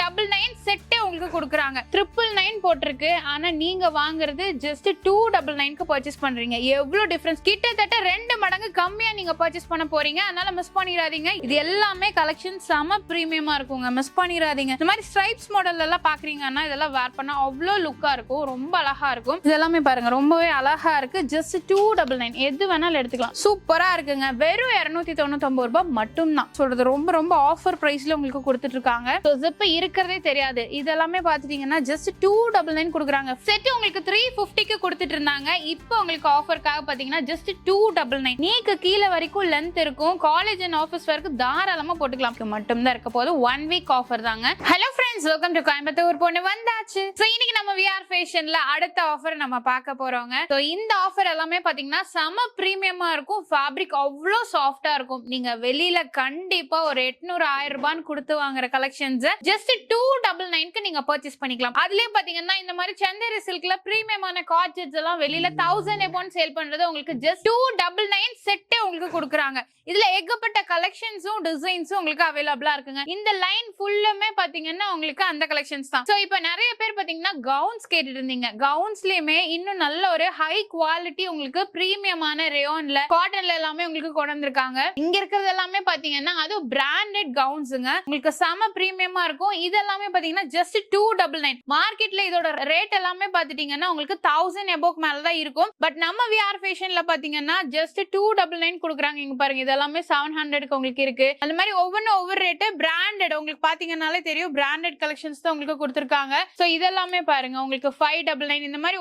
299 செட்டே உங்களுக்கு கொடுக்குறாங்க. 999 போட்டிருக்கு. ஆனா நீங்க வாங்குறது ஜஸ்ட் 299க்கு பர்ச்சேஸ் பண்றீங்க. எவ்வளவு டிஃபரன்ஸ்! கிட்டத்தட்ட 2 மடங்கு கம்மியா நீங்க பர்ச்சேஸ் பண்ண போறீங்க. அதனால மிஸ் பண்ணிராதீங்க. இது எல்லாமே கலெக்ஷன் செம பிரீமியமா இருக்குங்க. மிஸ் பண்ணிராதீங்க. இந்த மாதிரி ஸ்ட்ரைப்ஸ் மாடல்ல எல்லாம் பாக்குறீங்கன்னா இதெல்லாம் வேர் பண்ணா அவ்வளவு லுக்கா இருக்கும். ரொம்ப அழகா இருக்கும். இதெல்லாமே பாருங்க ரொம்பவே அழகா இருக்கு. ஜஸ்ட் 299 எது வேணாலும் எடுத்துக்கலாம். சூப்பரா இருக்குங்க. வெறும் 299 ரூபாய் மட்டும் தான். சொல்றது ரொம்ப ரொம்ப ஆஃபர் பிரைஸ்ல உங்களுக்கு கொடுத்துட்டு இருக்காங்க. ஜிப் இருக்கிறதே தெரியாது. இதெல்லாமே பாத்துட்டீங்கன்னா ஜஸ்ட் 299 கொடுக்குறாங்க. செட் உங்களுக்கு 350க்கு கொடுத்துட்டு இருந்தாங்க. இப்போ உங்களுக்கு ஆஃபர்க்காக பாத்தீங்கன்னா ஜஸ்ட் 299. நீக்கு கீழே வரைக்கும் லென்த் இருக்கும். காலேஜ் அண்ட் ஆஃபீஸ் வரைக்கும் தாராளமா போட்டுக்கலாம். மட்டும் தான் இருக்க போது 1 வீக் ஆஃபர் தாங்க. Hello friends, welcome to Coimbatore பொண்ணு வந்தாச்சு. சோ இன்னைக்கு நம்ம விஆர் ஃபேஷன்ல அடுத்த ஆஃபர் நம்ம பார்க்க போறோங்க. சோ இந்த ஆஃபர் எல்லாமே பாத்தீங்கன்னா செம பிரீமியமா இருக்கும். ஃபேப்ரிக் அவ்வளோ சாஃப்டா இருக்கும். நீங்க வெளியில கண்டிப்பா ஒரு 800-1000 ரூபான்னு கொடுத்து வாங்குற கலெக்ஷன்ஸ் ஜஸ்ட் 299க்கு நீங்க பர்ச்சேஸ் பண்ணிக்கலாம். அதுலயே பாத்தீங்கன்னா இந்த மாதிரி சந்தேரி சில்க்ல பிரீமியமான கார்ட்ஜெட்ஸ் எல்லாம் வெளியில 1000 எபோன் சேல் பண்றது உங்களுக்கு ஜஸ்ட் 299 செட்டே உங்களுக்கு கொடுக்குறாங்க. இதுல ஏகப்பட்ட கலெக்ஷன்ஸும் டிசைன்ஸும் உங்களுக்கு அவைலபிளா இருக்குங்க. இந்த லைன் ஃபுல்லுமே பாத்தீங்கன்னா உங்களுக்கு அந்த கலெக்ஷன்ஸ் தான். சோ இப்போ நிறைய பேர் பாத்தீங்கன்னா கவுன்ஸ் கேட்டுட்டு இருந்தீங்க. கவுன்ஸ்லயுமே இன்னும் நல்ல ஒரு ஹை குவாலிட்டி உங்களுக்கு பிரீமியமான ரேயான்ல காட்டன்ல எல்லாமே உங்களுக்கு கொண்டு வந்திருக்காங்க. இங்க இருக்கிறது எல்லாமே பாத்தீங்கன்னா அது பிராண்டட் கவுன்ஸுங்க. உங்களுக்கு செம பிரீமியமா இருக்கும். இதெல்லாமே பாத்தீங்கன்னா ஜஸ்ட் 299. மார்க்கெட்ல இதோட ரேட் எல்லாமே பாத்துட்டீங்கன்னா உங்களுக்கு 1000 எபோக் மேல தான் இருக்கும். பட் நம்ம விஆர் ஃபேஷன்ல பாத்தீங்கன்னா ஜஸ்ட் 299 கொடுக்குறாங்க. இங்க பாருங்க இதெல்லாமே 700க்கு உங்களுக்கு இருக்கு. அந்த மாதிரி ஒவ்வொரு ரேட் பிராண்டட் உங்களுக்கு பாத்தீங்கன்னாலே தெரியும். பிராண்டட் கலெக்ஷன்ஸ் தான் உங்களுக்கு கொடுத்திருக்காங்க. சோ இதெல்லாமே பாருங்க உங்களுக்கு 599 இந்த மாதிரி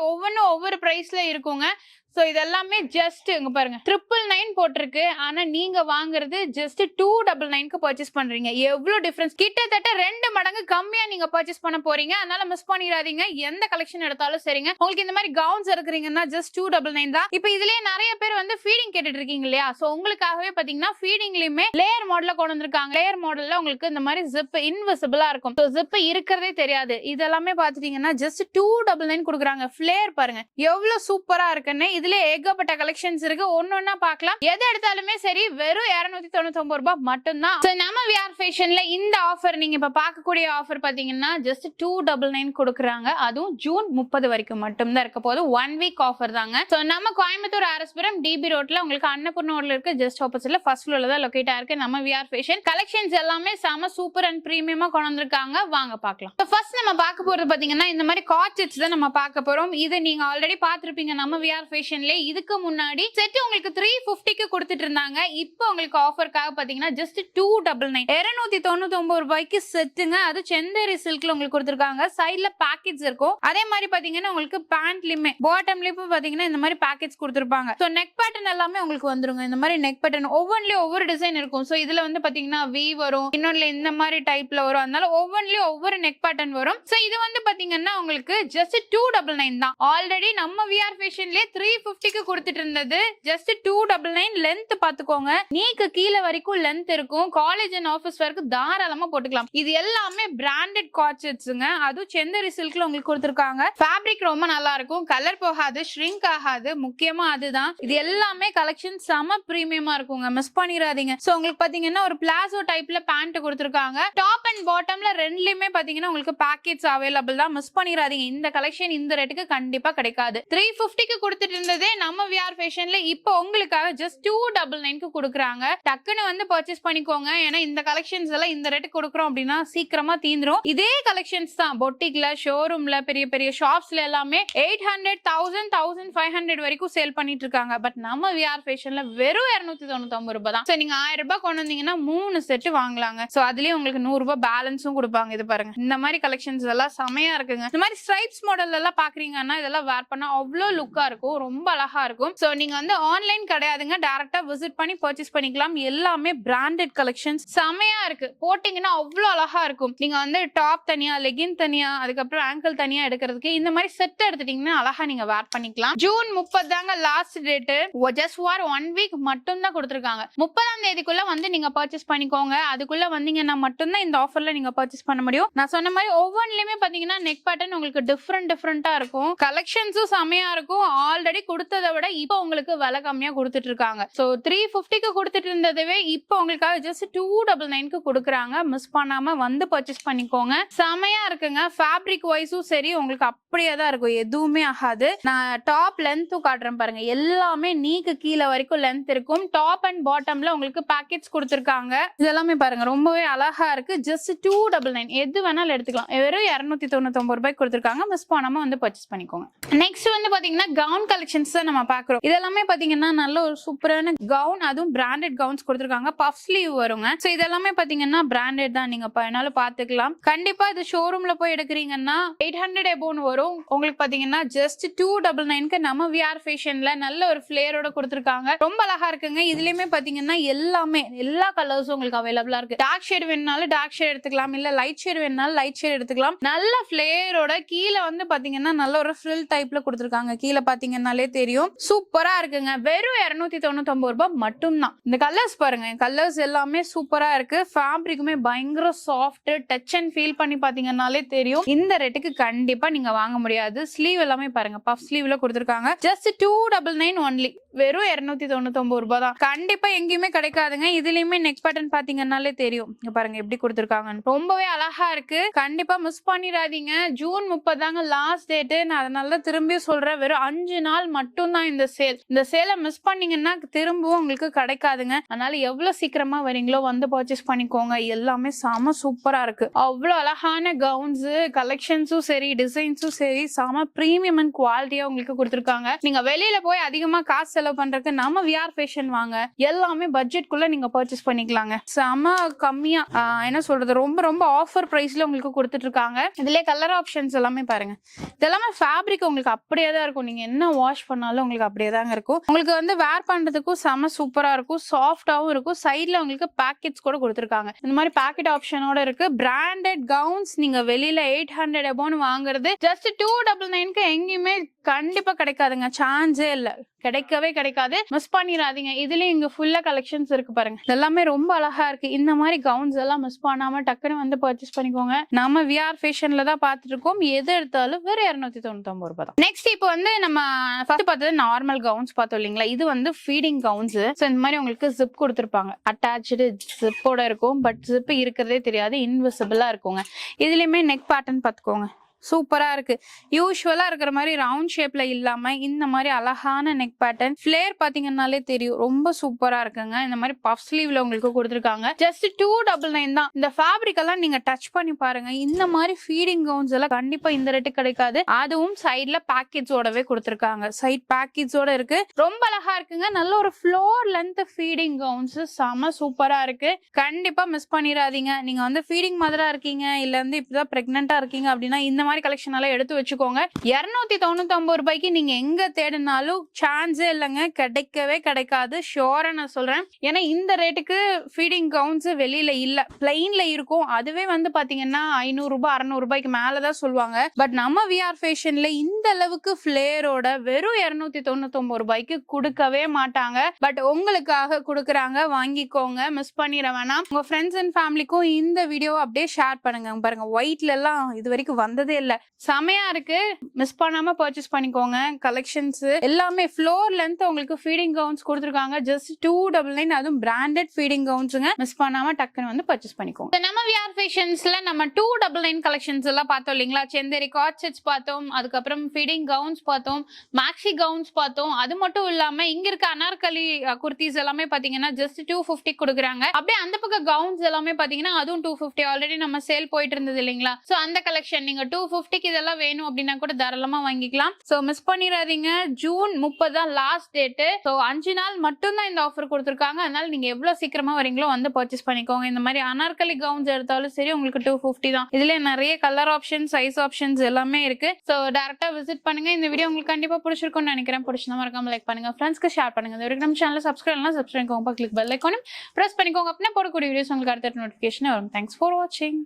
ஒவ்வொரு பிரைஸ்ல இருக்குங்க. சோ இதெல்லாமே ஜஸ்ட் இங்க பாருங்க 999 போட்டிருக்கு. ஆனா நீங்க வாங்குறது ஜஸ்ட் 299க்கு பர்ச்சேஸ் பண்றீங்க. எவ்வளவு டிஃபரன்ஸ்! கிட்டத்தட்ட 2 மடங்கு கம்மியா நீங்க பர்ச்சேஸ் பண்ண போறீங்க. அதனால மிஸ் பண்ணிராதீங்க. எந்த கலெக்ஷன் எடுத்தாலும் சரிங்க. உங்களுக்கு இந்த மாதிரி கவுன்ஸ் எடுக்கிறீங்கன்னா ஜஸ்ட் 299 தான். இப்போ இதுலயே நிறைய பேர் வந்து ஃபீடிங் கேட்டுட்டு இருக்கீங்க இல்லையா? சோ உங்களுக்காகவே பாத்தீங்கன்னா ஃபீடிங்லயுமே லேயர் மாடல்ல கொண்டு வந்திருக்காங்க. லேயர் மாடல்ல உங்களுக்கு இந்த மாதிரி ஜிப் இன்விசிபிளா இருக்கும். சோ ஜிப் இருக்கிறதே தெரியாது. இதெல்லாமே பாத்துட்டீங்கன்னா ஜஸ்ட் 299 கொடுக்குறாங்க. ஃபிளேர் பாருங்க எவ்வளவு சூப்பரா இருக்குன்னு. இதுல ஏகப்பட்ட கலெக்ஷன்ஸ் இருக்கு. ஒன்னொன்னா பார்க்கலாம். எது எடுத்தாலுமே சரி வெறும் 299 ரூபாய் மட்டும் தான். நம்ம விஆர் ஃபேஷன்ல இந்த ஆஃபர் நீங்க இப்ப பார்க்கக்கூடிய ஆஃபர் பாத்தீங்கன்னா ஜஸ்ட் 299 கொடுக்குறாங்க. அதுவும் ஜூன் 30 வரைக்கும் மட்டும் தான் இருக்க போது. 1 வீக் ஆஃபர் தாங்க. சோ நம்ம கோயம்புத்தூர் ஆர்எஸ்புரம் டிபி ரோட்ல உங்களுக்கு அன்னபூர்ணோர்ல இருக்கு. ஜஸ்ட் ஆப்போசிட்ல ஃபர்ஸ்ட் ஃப்ளோர்ல தான் லொகேட் ஆயிருக்கு நம்ம விஆர் ஃபேஷன். கலெக்ஷன்ஸ் எல்லாமே செம சூப்பர் அண்ட் பிரீமியமா கொண்டு வந்திருக்காங்க. வாங்க பார்க்கலாம். ஃபர்ஸ்ட் நம்ம பார்க்க போறது பாத்தீங்கன்னா இந்த மாதிரி கார்ட்ஜெட்ஸ் தான் நம்ம பார்க்க போறோம். இது நீங்க ஆல்ரெடி பார்த்திருப்பீங்க நம்ம விஆர் ஃபேஷன். இதுக்கு முன்னாடி செட் உங்களுக்கு 350க்கு கொடுத்துட்டு இருந்தாங்க. இப்போ உங்களுக்கு ஆஃபர்க்காக பாத்தீங்கன்னா ஜஸ்ட் 299 299 ரூபாய்க்கு செட்டுங்க. அது செந்தேரி சில்க்ல உங்களுக்கு கொடுத்திருக்காங்க. சைடுல பாக்கெட்ஸ் இருக்கும். அதே மாதிரி பாத்தீங்கன்னா உங்களுக்கு பேண்ட்லயுமே பாட்டம்லயும் பாத்தீங்கன்னா இந்த மாதிரி பாக்கெட்ஸ் கொடுத்திருப்பாங்க. சோ நெக் பேட்டர்ன் எல்லாமே உங்களுக்கு வந்துருங்க. இந்த மாதிரி நெக் பேட்டர்ன் ஒவ்வொன்றிலயும் ஒவ்வொரு டிசைன் இருக்கும். சோ இதுல வந்து பாத்தீங்கன்னா வி வரும், இன்னொன்னுல இந்த மாதிரி டைப்ல வரும். அதனால ஒவ்வொன்றிலயும் ஒவ்வொரு நெக் பேட்டர்ன் வரும். சோ இது வந்து பாத்தீங்கன்னா உங்களுக்கு ஜஸ்ட் 299 தான். ஆல்ரெடி நம்ம விஆர் ஃபேஷன்லயே 350க்கு கொடுத்துட்டு இருந்தது ஜஸ்ட் 299. லென்த் பாத்துக்கோங்க. நீக்கு கீழே வரைக்கும் லென்த் இருக்கும். காலேஜ் அண்ட் ஆபீஸ் வரைக்கும் தாராளமா போட்டுக்கலாம். இது எல்லாமே பிராண்டட் கார்ட்ஜெட்ஸ்ங்க. அதுவும் செந்தேரி சில்க்ல உங்களுக்கு கொடுத்திருக்காங்க. ஃபேப்ரிக் ரொம்ப நல்லா இருக்கும். கலர் போகாது, ஷ்ரிங்க் ஆகாது. முக்கியமா அதுதான். இது எல்லாமே கலெக்ஷன் செம பிரீமியமா இருக்குங்க. மிஸ் பண்ணிராதீங்க. சோ உங்களுக்கு பாத்தீங்கன்னா ஒரு பிளாசோ டைப்ல பேண்ட் கொடுத்திருக்காங்க. டாப் அண்ட் பாட்டம்ல ரெண்டுலயுமே பாத்தீங்கன்னா உங்களுக்கு பாக்கெட்ஸ் அவைலபிள் தான். மிஸ் பண்ணிராதீங்க. இந்த கலெக்ஷன் இந்த ரேட்டுக்கு கண்டிப்பா கிடைக்காது. 350க்கு கொடுத்துட்டு இருந்ததே நம்ம விஆர் ஃபேஷன்ல இப்போ உங்களுக்காக ஜஸ்ட் 299க்கு கொடுக்குறாங்க. டக்குன்னு வந்து பர்ச்சேஸ் பண்ணிக்கோங்க. ஏன்னா இந்த கலெக்ஷன்ஸ் எல்லாம் இந்த ரேட்டுக்கு கொடுக்குறோம் அப்படின்னா சீக்கிரமா தீந்துரும். இதே கலெக்ஷன்ஸ் தான் பொட்டிக்ல, ஷோரூம்ல, பெரிய பெரிய ஷாப்ஸ்ல எல்லாமே 800, 1000, 1500 வரைக்கும் சேல் பண்ணிட்டு இருக்காங்க. பட் நம்ம விஆர் ஃபேஷன்ல வெறும் 299 ரூபாய் தான். நீங்க 1000 ரூபாய் கொண்டு வந்தீங்கன்னா 3 செட் வாங்கலாங்க. சோ அதுலயே உங்களுக்கு 100 ரூபாய் பேலன்ஸும் கொடுப்பாங்க. இது பாருங்க இந்த மாதிரி கலெக்ஷன்ஸ் எல்லாம் செமையா இருக்குங்க. இந்த மாதிரி ஸ்ட்ரைப்ஸ் மாடல் எல்லாம் பாக்குறீங்கன்னா இதெல்லாம் வேர் பண்ணா அவ்வளவு லுக்கா இருக்கும். ரொம்ப அழகா இருக்கும். சோ நீங்க வந்து ஆன்லைன் கிடையாதுங்க. டைரக்டா விசிட் பண்ணி பர்ச்சேஸ் பண்ணிக்கலாம். எல்லாமே பிராண்டட் கலெக்ஷன்ஸ் செமையா இருக்கு. போட்டீங்கன்னா அவ்வளவு அழகா இருக்கும். நீங்க வந்து டாப் தனியா, லெகின் தனியா, அதுக்கப்புறம் ஆங்கிள் தனியா எடுக்கிறதுக்கு இந்த மாதிரி செட் எடுத்துட்டீங்கன்னா அழகா நீங்க வேர் பண்ணிக்கலாம். ஜூன் 30 தாங்க last date. Just for 1 week மட்டும் தான் கொடுத்திருக்காங்க. 30ஆம் தேதிக்குள்ள வந்து நீங்க பர்ச்சேஸ் பண்ணிக்கோங்க. அதுக்குள்ள வந்தீங்கன்னா மட்டும் தான் இந்த ஆஃபர்ல நீங்க பர்ச்சேஸ் பண்ண முடியும். நான் சொன்ன மாதிரி ஒவ்வொன்றிலுமே பாத்தீங்கன்னா நெக் பேட்டர்ன் உங்களுக்கு டிஃபரெண்டா இருக்கும். கலெக்ஷன்ஸும் செமையா இருக்கும். ஆல்ரெடி கொடுத்ததை விட இப்போ உங்களுக்கு விலை கம்மியா கொடுத்துட்டு இருக்காங்க. சோ 350க்கு கொடுத்துட்டு இருந்ததுவே இப்போ உங்களுக்காக ஜஸ்ட் 299க்கு கொடுக்குறாங்க. மிஸ் பண்ணாம வந்து பர்ச்சேஸ் பண்ணிக்கோங்க. செமையா இருக்குங்க. ஃபேப்ரிக் வைஸும் சரி உங்களுக்கு அப்படியே தான் இருக்கும், எதுவுமே ஆகாது. நான் டாப் லென்த்தும் காட்டுறேன் பாருங்க. எல்லாமே நீக்கு கீழே வரைக்கும் லென்த் இருக்கும். டாப் அண்ட் பாட்டம்ல உங்களுக்கு பேக்கெட்ஸ் கொடுத்துருக்காங்க. இதெல்லாமே பாருங்க ரொம்பவே அழகா இருக்கு. ஜஸ்ட் 299 எது வேணாலும் எடுத்துக்கலாம். வெறும் 299 ரூபாய்க்கு கொடுத்துருக்காங்க. மிஸ் பண்ணாம வந்து பர்ச்சேஸ் பண்ணிக்கோங்க. நெக்ஸ்ட் வந்து பாத்தீங்கன்னா கவுன் கலெக்ஷன்ஸ் தான் நம்ம பாக்குறோம். இதெல்லாமே பாத்தீங்கன்னா நல்ல ஒரு சூப்பரான கவுன், அதுவும் பிராண்டட் கவுன்ஸ் கொடுத்துருக்காங்க. பஃப் ஸ்லீவ் வருங்க. சோ இதெல்லாமே பாத்தீங்கன்னா பிராண்டட் தான், நீங்க வேணாலும் பாத்துக்கலாம். கண்டிப்பா இது ஷோரூம்ல போய் எடுக்கிறீங்கன்னா 800 எபோன் வரும். உங்களுக்கு பாத்தீங்கன்னா ஜஸ்ட் 299க்கு நம்ம விஆர் ஃபேஷன்ல நல்ல ஒரு ஃபிளேரோட கொடுத்துருக்காங்க. ரொம்ப அழகா இருக்குங்க. இதுலயுமே பாத்தீங்கன்னா எல்லாமே எல்லா கலர்ஸும் உங்களுக்கு அவைலபிளா இருக்கு. டார்க் ஷேட் வேணும்னாலும் டார்க் ஷேட் எடுத்துக்கலாம், இல்ல லைட் ஷேட் வேணும்னாலும் லைட் ஷேட் எடுத்துக்கலாம். நல்ல ஃபிளேரோட கீழே வந்து பாத்தீங்கன்னா நல்ல ஒரு ஃப்ரில் டைப்ல கொடுத்துருக்காங்க. கீழே பாத்தீங்கன்னாலே தெரியும், சூப்பரா இருக்குங்க. வெறும் 299 ரூபாய் மட்டும்தான். இந்த கலர்ஸ் பாருங்க, கலர்ஸ் எல்லாமே சூப்பரா இருக்கு. ஃபேப்ரிக்குமே பயங்கர சாஃப்ட், டச் அண்ட் ஃபீல் பண்ணி பாத்தீங்கன்னாலே தெரியும். இந்த ரேட்டுக்கு கண்டிப்பா நீங்க வாங்க முடியாது. ஸ்லீவ் எல்லாமே பாருங்க பஃப் ஸ்லீவ்ல கொடுத்துருக்காங்க. Just 299 only. வெறும் 299 ரூபாய் தான். கண்டிப்பா எங்கேயுமே கிடைக்காதுங்க. இதுலயுமே நெக் பேட்டர்ன் பாத்தீங்கன்னாலே தெரியும். இங்க பாருங்க எப்படி கொடுத்துருக்காங்க, ரொம்பவே அழகா இருக்கு. கண்டிப்பா மிஸ் பண்ணிடாதீங்க. ஜூன் 30 தாங்க லாஸ்ட் டேட். நான் அதனால திரும்பி சொல்றேன், வெறும் 5 நாள் மட்டும் தான் இந்த சேல். இந்த சேலை மிஸ் பண்ணீங்கன்னா திரும்பவும் உங்களுக்கு கிடைக்காதுங்க. அதனால எவ்வளவு சீக்கிரமா வரீங்களோ வந்து பர்ச்சேஸ் பண்ணிக்கோங்க. எல்லாமே செம சூப்பரா இருக்கு. அவ்வளவு அழகான கவுன்ஸ் கலெக்ஷன்ஸும் சரி, டிசைன்ஸும் சரி, செம பிரீமியம் அண்ட் குவாலிட்டியா உங்களுக்கு கொடுத்துருக்காங்க. நீங்க வெளியில போய் அதிகமா காசு செலவு பண்றதுக்கு நம்ம விஆர் ஃபேஷன் வாங்க. எல்லாமே பட்ஜெட் குள்ள நீங்க பர்ச்சேஸ் பண்ணிக்கலாங்க. செம கம்மியா என்ன சொல்றது, ரொம்ப ரொம்ப ஆஃபர் பிரைஸ்ல உங்களுக்கு கொடுத்துட்டு இருக்காங்க. இதுலயே கலர் ஆப்ஷன்ஸ் எல்லாமே பாருங்க. இதெல்லாமே ஃபேப்ரிக் உங்களுக்கு அப்படியே தான் இருக்கும். நீங்க என்ன வாஷ் பண்ணாலும் உங்களுக்கு அப்படியே தாங்க இருக்கும். உங்களுக்கு வந்து வேர் பண்றதுக்கும் செம சூப்பரா இருக்கும், சாஃப்டாவும் இருக்கும். சைட்ல உங்களுக்கு பேக்கெட்ஸ் கூட கொடுத்துருக்காங்க. இந்த மாதிரி பேக்கெட் ஆப்ஷனோட இருக்கு. பிராண்டட் கவுன்ஸ் நீங்க வெளியில 800 எபோன் வாங்குறது ஜஸ்ட் 299க்கு எங்கேயுமே கண்டிப்பா கிடைக்காதுங்க. சான்ஸே இல்ல, கிடைக்கவே கிடைக்காது. மிஸ் பண்ணிடாதீங்க. இதுலயும் இங்க ஃபுல்லா கலெக்ஷன்ஸ் இருக்கு பாருங்க. எல்லாமே ரொம்ப அழகா இருக்கு. இந்த மாதிரி கவுன்ஸ் எல்லாம் மிஸ் பண்ணாம டக்குன்னு வந்து பர்ச்சேஸ் பண்ணிக்கோங்க. நம்ம விஆர் ஃபேஷன்ல தான் பாத்துட்டு இருக்கோம். எது எடுத்தாலும் வேற 299 ரூபாய் தான். நெக்ஸ்ட் இப்போ வந்து நம்ம ஃபர்ஸ்ட் பார்த்தது நார்மல் கவுன்ஸ் பார்த்தோம் இல்லைங்களா. இது வந்து ஃபீடிங் கவுன்ஸ். ஸோ இந்த மாதிரி உங்களுக்கு ஜிப் கொடுத்துருப்பாங்க. அட்டாச்சு ஜிப்போட இருக்கும். பட் ஜிப் இருக்கிறதே தெரியாது, இன்விசிபிளா இருக்குங்க. இதுலயுமே நெக் பேட்டர்ன் பார்த்துக்கோங்க, சூப்பரா இருக்கு. யூஸ்வலா இருக்கிற மாதிரி ரவுண்ட் ஷேப்ல இல்லாம இந்த மாதிரி அழகான நெக் பேட்டர்ன். ஃபிளேர் பாத்தீங்கன்னாலே தெரியும், ரொம்ப சூப்பரா இருக்குங்க. இந்த மாதிரி பஃப் ஸ்லீவ்ல உங்களுக்கு கொடுத்துருக்காங்க. ஜஸ்ட் 299 தான். இந்த ஃபேப்ரிக் எல்லாம் நீங்க டச் பண்ணி பாருங்க. இந்த மாதிரி ஃபீடிங் கவுன்ஸ் எல்லாம் கண்டிப்பா இந்த ரேட்டு கிடைக்காது. அதுவும் சைட்ல பேக்கேஜோடவே கொடுத்துருக்காங்க. சைட் பேக்கேஜோட இருக்கு. ரொம்ப அழகா இருக்குங்க. நல்ல ஒரு ஃப்ளோர் லென்த் ஃபீடிங் கவுன்ஸ் செம சூப்பரா இருக்கு. கண்டிப்பா மிஸ் பண்ணிடாதீங்க. நீங்க வந்து ஃபீடிங் மதரா இருக்கீங்க, இல்ல வந்து இப்பதான் பிரெக்னெண்டா இருக்கீங்க அப்படின்னா இந்த மாதிரி கலெக்ஷன் எல்லாம் எடுத்து வச்சுக்கோங்க. 299 ரூபாய்க்கு நீங்க எங்க தேடினாலும் சான்ஸே இல்லைங்க, கிடைக்கவே கிடைக்காது. ஷோரா நான் சொல்றேன். ஏன்னா இந்த ரேட்டுக்கு ஃபீடிங் கவுன்ஸ் வெளியில இல்ல, பிளைன்ல இருக்கும். அதுவே வந்து பாத்தீங்கன்னா 500 ரூபாய் 600 ரூபாய்க்கு மேலதான் சொல்லுவாங்க. பட் நம்ம விஆர் ஃபேஷன்ல இந்த அளவுக்கு ஃபிளேரோட வெறும் 299 ரூபாய்க்கு கொடுக்கவே மாட்டாங்க. பட் உங்களுக்காக கொடுக்குறாங்க, வாங்கிக்கோங்க. மிஸ் பண்ணிட வேணாம். உங்க ஃப்ரெண்ட்ஸ் அண்ட் ஃபேமிலிக்கும் இந்த வீடியோ அப்படியே ஷேர் பண்ணுங்க. பாருங்க ஒயிட்ல எல்லாம் இது வரைக்கும் வந்ததே இல்ல, செமையா இருக்கு. மிஸ் பண்ணாம பர்ச்சேஸ் பண்ணிக்கோங்க. கலெக்ஷன்ஸ் எல்லாமே ஃப்ளோர் லென்த் உங்களுக்கு ஃபீடிங் கவுன்ஸ் கொடுத்துருக்காங்க. ஜஸ்ட் 299. அதுவும் பிராண்டட் ஃபீடிங் கவுன்ஸுங்க. மிஸ் பண்ணாம டக்குன்னு வந்து பர்ச்சேஸ் பண்ணிக்கோங்க. நம்ம விஆர் ஃபேஷன்ஸ்ல நம்ம 299 கலெக்ஷன்ஸ் எல்லாம் பார்த்தோம் இல்லைங்களா. செந்தேரி காட் செட்ஸ் பார்த்தோம், அதுக்கப்புறம் ஃபீடிங் கவுன்ஸ் பார்த்தோம், மேக்ஸி கவுன்ஸ் பார்த்தோம். அது மட்டும் இல்லாம இங்க இருக்க அனார்கலி குர்த்திஸ் எல்லாமே பாத்தீங்கன்னா ஜஸ்ட் 250 கொடுக்குறாங்க. அப்படியே அந்த பக்கம் கவுன்ஸ் எல்லாமே பாத்தீங்கன்னா அதுவும் 250. ஆல்ரெடி நம்ம சேல் போயிட்டு இருந்தது இல்லைங்களா. சோ அந்த கலெக்ஷன் நீங்க 250க்கு இதெல்லாம் வேணும் அப்படின்னா கூட தாராளமா வாங்கிக்கலாம். சோ மிஸ் பண்ணிடாதீங்க. ஜூன் 30 தான் லாஸ்ட் டேட். சோ 5 நாள் மட்டும் தான் இந்த ஆஃபர் கொடுத்துருக்காங்க. அதனால நீங்க எவ்வளவு சீக்கிரமா வரீங்களோ வந்து பர்ச்சேஸ் பண்ணிக்கோங்க. இந்த மாதிரி அனார்கலி கவுன்ஸ் எடுத்தாலும் சரி உங்களுக்கு 250 தான். இதுல நிறைய கலர் ஆப்ஷன், சைஸ் ஆப்ஷன்ஸ் எல்லாமே இருக்கு. சோ டைரக்டா விசிட் பண்ணுங்க. இந்த வீடியோ உங்களுக்கு கண்டிப்பா பிடிச்சிருக்கும்னு நினைக்கிறேன். பிடிச்சா மறக்காம லைக் பண்ணுங்க, ஃப்ரெண்ட்ஸ்க்கு ஷேர் பண்ணுங்க. இந்த வரைக்கும் நம்ம சேனலை சப்ஸ்கிரைப் பண்ணிக்கோங்க, கிளிக் பெல் ஐகானை பிரஸ் பண்ணிக்கோங்க. அப்படின்னா போடக்கூடிய வீடியோஸ் உங்களுக்கு அடுத்த நோட்டிஃபிகேஷன் வரும். தேங்க்ஸ் ஃபார் வாட்சிங்.